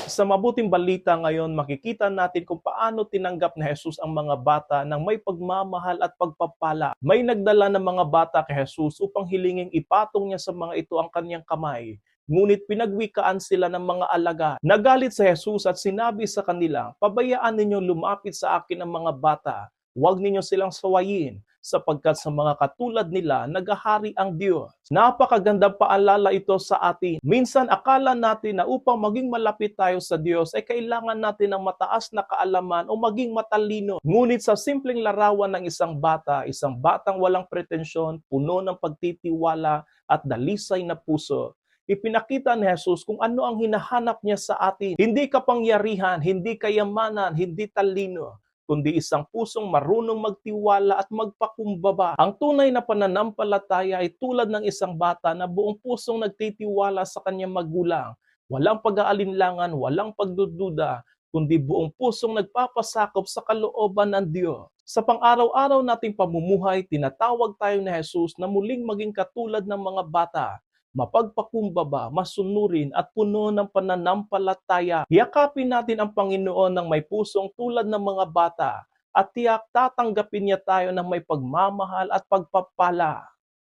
Sa mabuting balita ngayon, makikita natin kung paano tinanggap ni Jesus ang mga bata ng may pagmamahal at pagpapala. May nagdala ng mga bata kay Jesus upang hilinging ipatong niya sa mga ito ang kanyang kamay. Ngunit pinagwikaan sila ng mga alagad. Nagalit si Jesus at sinabi sa kanila, "Pabayaan ninyo lumapit sa akin ang mga bata. Huwag ninyo silang sawayin, sapagkat sa mga katulad nila, naghahari ang Diyos." Napakagandang paalala ito sa atin. Minsan akala natin na upang maging malapit tayo sa Diyos ay kailangan natin ng mataas na kaalaman o maging matalino. Ngunit sa simpleng larawan ng isang batang walang pretensyon, puno ng pagtitiwala at dalisay na puso, ipinakita ni Jesus kung ano ang hinahanap niya sa atin. Hindi kapangyarihan, hindi kayamanan, hindi talino, kundi isang pusong marunong magtiwala at magpakumbaba. Ang tunay na pananampalataya ay tulad ng isang bata na buong pusong nagtitiwala sa kanyang magulang. Walang pag-aalinlangan, walang pagdududa, kundi buong pusong nagpapasakop sa kalooban ng Diyos. Sa pang-araw-araw nating pamumuhay, tinatawag tayo ni Jesus na muling maging katulad ng mga bata, mapagpakumbaba, masunurin at puno ng pananampalataya. Yakapin natin ang Panginoon ng may pusong tulad ng mga bata at tiyak tatanggapin niya tayo ng may pagmamahal at pagpapala.